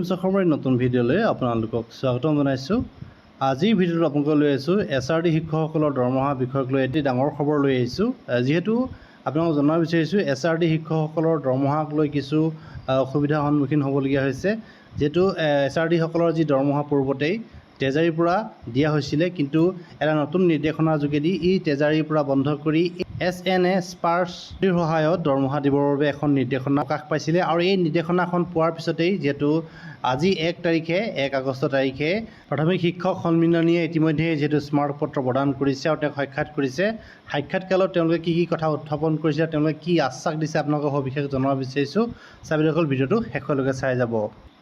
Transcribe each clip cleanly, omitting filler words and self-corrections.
Games অসমৰ নতুন ভিডিঅ'লৈ আপোনালোকক স্বাগতম জনাইছোঁ। আজিৰ ভিডিঅ'ত আপোনালোকক লৈ আহিছোঁ SRD শিক্ষকসকলৰ দৰমহা বিষয়ক লৈ এটি ডাঙৰ খবৰ লৈ আহিছোঁ। যিহেতু আপোনালোকক জনাব বিচাৰিছোঁ SRD শিক্ষকসকলৰ দৰমহাক লৈ কিছু অসুবিধাৰ সন্মুখীন হ'বলগীয়া হৈছে। যিহেতু SRD সকলৰ যি দৰমহা পূৰ্বতেই ট্ৰেজাৰীৰ পৰা দিয়া হৈছিলে, কিন্তু এটা নতুন নিৰ্দেশনাৰ যোগেদি এই ট্ৰেজাৰীৰ পৰা বন্ধ কৰি SNA স্পাৰ্ছৰ সহায়ত দৰমহা দিবৰ বাবে এখন নিৰ্দেশনা প্ৰকাশ পাইছিলে। আৰু এই নিৰ্দেশনাখন পোৱাৰ পিছতেই যিহেতু আজি 1 আগষ্ট তাৰিখে প্ৰাথমিক শিক্ষক সন্মিলনীয়ে ইতিমধ্যে যিহেতু স্মাৰকপত্ৰ প্ৰদান কৰিছে আৰু তেওঁক সাক্ষাৎ কৰিছে। সাক্ষাৎকালত তেওঁলোকে কি কথা উত্থাপন কৰিছে, তেওঁলোকে কি আশ্বাস দিছে আপোনালোকক সবিশেষ জনাব বিচাৰিছোঁ। চাবিসকল ভিডিঅ'টো শেষলৈকে চাই যাব।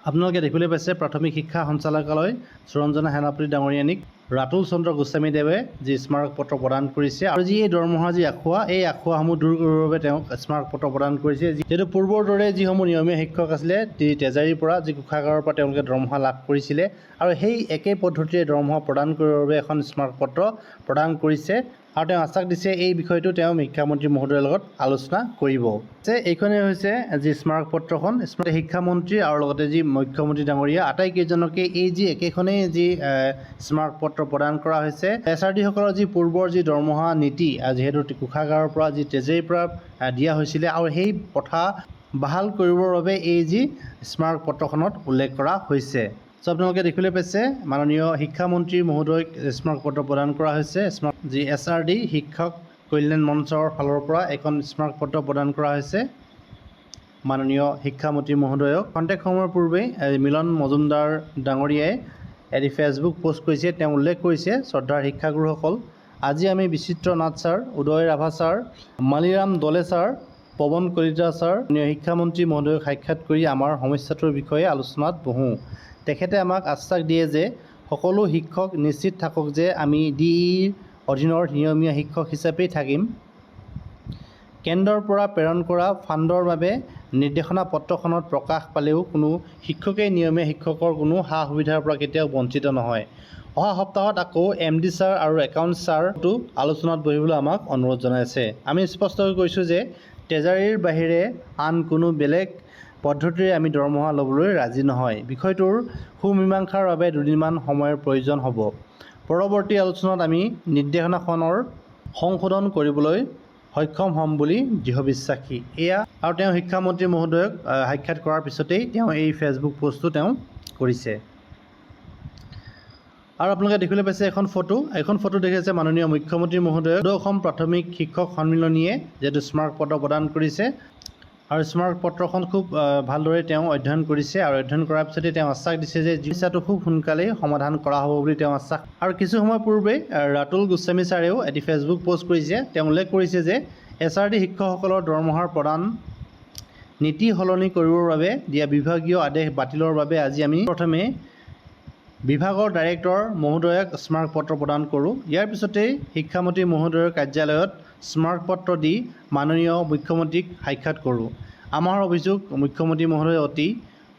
আপোনালোকে দেখিবলৈ পাইছে প্ৰাথমিক শিক্ষা সঞ্চালকালয় সুৰঞ্জনা সেনাপতি ডাঙৰীয়ানীক ৰাতুল চন্দ্ৰ গোস্বামীদেৱে যি স্মাৰকপত্ৰ প্ৰদান কৰিছে আৰু যি এই দৰমহাৰ যি আখুৱা, এই আখুৱাসমূহ দূৰ কৰিবৰ বাবে তেওঁক স্মাৰকপত্ৰ প্ৰদান কৰিছে। যিহেতু পূৰ্বৰ দৰে যিসমূহ নিয়মীয়া শিক্ষক আছিলে ট্ৰেজাৰীৰ পৰা যি কোষাগাৰৰ পৰা তেওঁলোকে দৰমহা লাভ কৰিছিলে আৰু সেই একেই পদ্ধতিৰে দৰমহা প্ৰদান কৰিবৰ বাবে এখন স্মাৰকপত্ৰ প্ৰদান কৰিছে। আৰু তেওঁ আশ্বাস দিছে এই বিষয়টো তেওঁ শিক্ষামন্ত্ৰী মহোদয়ৰ লগত আলোচনা কৰিব। এইখনেই হৈছে যি স্মাৰকপত্ৰখন শিক্ষামন্ত্ৰী আৰু লগতে যি মুখ্যমন্ত্ৰী ডাঙৰীয়া আটাইকেইজনকে এই যি একেখনেই যি স্মাৰকপত্ৰ প্ৰদান কৰা হৈছে। SRD সকলৰ যি পূৰ্বৰ যি দৰমহা নীতি যিহেতু কোষাগাৰৰ পৰা যি ট্ৰেজাৰীৰ পৰা দিয়া হৈছিলে আৰু সেই প্ৰথা বাহাল কৰিবৰ বাবে এই যি স্মাৰকপত্ৰখনত উল্লেখ কৰা হৈছে। আপোনালোকে দেখিবলৈ পাইছে মাননীয় শিক্ষামন্ত্ৰী মহোদয়ক স্মাৰকপত্ৰ প্ৰদান কৰা হৈছে। যি SRD শিক্ষক কল্যাণ মঞ্চৰ ফালৰ পৰা এখন স্মাৰকপত্ৰ প্ৰদান কৰা হৈছে মাননীয় শিক্ষামন্ত্ৰী মহোদয়ক। খন্তেক সময়ৰ পূৰ্বেই মিলন মজুমদাৰ ডাঙৰীয়াই এটি ফেচবুক পোষ্ট কৰিছে। তেওঁ উল্লেখ কৰিছে, শ্ৰদ্ধাৰ শিক্ষাগুৰুসকল, আজি আমি বিচিত্ৰ নাথ ছাৰ, উদয় ৰাভা ছাৰ, মালিৰাম দলে ছাৰ, পৱন কলিতা ছাৰ শিক্ষামন্ত্ৰী মহোদয়ক সাক্ষাৎ কৰি আমাৰ সমস্যাটোৰ বিষয়ে আলোচনাত বহোঁ। তেখেতে আমাক আশ্বাস দিয়ে যে সকলো শিক্ষক নিশ্চিত থাকক যে আমি DEৰ অধীনৰ নিয়মীয়া শিক্ষক হিচাপেই থাকিম। কেন্দ্ৰৰ পৰা প্ৰেৰণ কৰা ফাণ্ডৰ বাবে নিৰ্দেশনা পত্ৰখনত প্ৰকাশ পালেও কোনো শিক্ষকেই নিয়মীয়া শিক্ষকৰ কোনো সা সুবিধাৰ পৰা কেতিয়াও বঞ্চিত নহয়। অহা সপ্তাহত আকৌ MD ছাৰ আৰু একাউণ্ট ছাৰটো আলোচনাত বহিবলৈ আমাক অনুৰোধ জনাইছে। আমি স্পষ্টকৈ কৈছোঁ যে ট্ৰেজাৰীৰ বাহিৰে আন কোনো বেলেগ পদ্ধতিৰে আমি দৰমহা ল'বলৈ ৰাজি নহয়। বিষয়টোৰ সুমীমাংসাৰ বাবে দুদিনমান সময়ৰ প্ৰয়োজন হ'ব। পৰৱৰ্তী আলোচনাত আমি নিৰ্দেশনাখনৰ সংশোধন কৰিবলৈ সক্ষম হ'ম বুলি দৃঢ় বিশ্বাসী। এয়া আৰু তেওঁ শিক্ষামন্ত্ৰী মহোদয়ক সাক্ষাৎ কৰাৰ পিছতেই তেওঁ এই ফেচবুক পোষ্টটো তেওঁ কৰিছে। আৰু আপোনালোকে দেখিবলৈ পাইছে এখন ফটো দেখিছে মাননীয় মুখ্যমন্ত্ৰী মহোদয়ক অসম প্ৰাথমিক শিক্ষক সন্মিলনীয়ে যিহেতু স্মাৰকপত্ৰ প্ৰদান কৰিছে আৰু স্মাৰকপত্ৰখন খুব ভালদৰে তেওঁ অধ্যয়ন কৰিছে আৰু অধ্যয়ন কৰাৰ পিছতে তেওঁ আশ্বাস দিছে যে সমস্যাটো খুব সোনকালেই সমাধান কৰা হ'ব বুলি তেওঁ আশ্বাস। আৰু কিছু সময় পূৰ্বেই ৰাতুল গোস্বামী ছাৰেও এটি ফেচবুক পোষ্ট কৰিছে। তেওঁ উল্লেখ কৰিছে যে SRD শিক্ষকসকলৰ দৰমহাৰ প্ৰদান নীতি সলনি কৰিবৰ বাবে দিয়া বিভাগীয় আদেশ বাতিলৰ বাবে আজি আমি প্ৰথমে বিভাগৰ ডাইৰেক্টৰ মহোদয়ক স্মাৰকপত্ৰ প্ৰদান কৰোঁ। ইয়াৰ পিছতেই শিক্ষামন্ত্ৰী মহোদয়ৰ কাৰ্যালয়ত স্মাৰকপত্ৰ দি মাননীয় মুখ্যমন্ত্ৰীক সাক্ষাৎ কৰোঁ। আমাৰ অভিযোগ মুখ্যমন্ত্ৰী মহোদয়ে অতি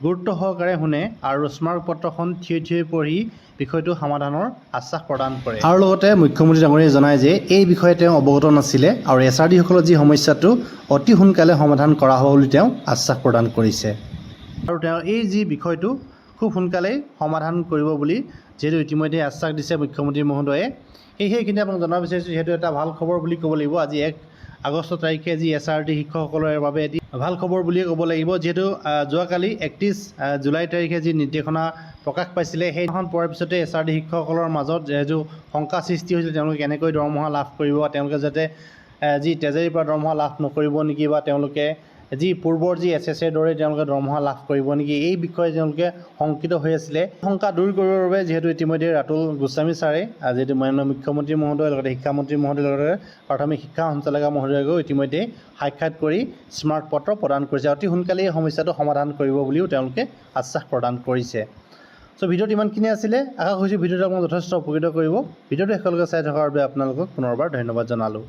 গুৰুত্ব সহকাৰে শুনে আৰু স্মাৰকপত্ৰখন থিয় পঢ়ি বিষয়টো সমাধানৰ আশ্বাস প্ৰদান কৰে। আৰু লগতে মুখ্যমন্ত্ৰী ডাঙৰীয়াই জনায় যে এই বিষয়ে তেওঁ অৱগত নাছিলে আৰু SRD সকলৰ যি সমস্যাটো অতি সোনকালে সমাধান কৰা হ'ব বুলি তেওঁ আশ্বাস প্ৰদান কৰিছে। আৰু তেওঁ এই যি বিষয়টো খুব সোনকালেই সমাধান কৰিব বুলি যিহেতু ইতিমধ্যে আশ্বাস দিছে মুখ্যমন্ত্ৰী মহোদয়ে। সেইখিনি আপোনাক জনাব বিচাৰিছোঁ। যিহেতু এটা ভাল খবৰ বুলি ক'ব লাগিব। আজি 1 আগষ্ট তাৰিখে যি SRD শিক্ষকসকলৰ বাবে এটি ভাল খবৰ বুলিয়ে ক'ব লাগিব। যিহেতু যোৱাকালি 31 জুলাই তাৰিখে যি নিৰ্দেশনা প্ৰকাশ পাইছিলে, সেইখন পোৱাৰ পিছতে SRD শিক্ষকসকলৰ মাজত যিহেতু শংকা সৃষ্টি হৈছিল তেওঁলোকে কেনেকৈ দৰমহা লাভ কৰিব, তেওঁলোকে যাতে যি ট্ৰেজাৰীৰ পৰা দৰমহা লাভ নকৰিব নেকি, বা তেওঁলোকে যি পূৰ্বৰ যি SSৰ দৰে তেওঁলোকে দৰমহা লাভ কৰিব নেকি, এই বিষয়ে তেওঁলোকে শংকিত হৈ আছিলে। শংকা দূৰ কৰিবৰ বাবে যিহেতু ইতিমধ্যে ৰাতুল গোস্বামী ছাৰে যিহেতু মাননীয় মুখ্যমন্ত্ৰী মহোদয়ৰ লগতে শিক্ষামন্ত্ৰী মহোদয়ৰ লগতে প্ৰাথমিক শিক্ষা সঞ্চালকা মহোদয়কো ইতিমধ্যে সাক্ষাৎ কৰি স্মাৰকপত্ৰ প্ৰদান কৰিছে। অতি সোনকালেই এই সমস্যাটো সমাধান কৰিব বুলিও তেওঁলোকে আশ্বাস প্ৰদান কৰিছে। ভিডিঅ'ত ইমানখিনি আছিলে। আশা কৰিছোঁ ভিডিঅ'টো আপোনাক যথেষ্ট উপকৃত কৰিব। ভিডিঅ'টো শেষলৈকে চাই থকাৰ বাবে আপোনালোকক পুনৰবাৰ ধন্যবাদ জনালোঁ।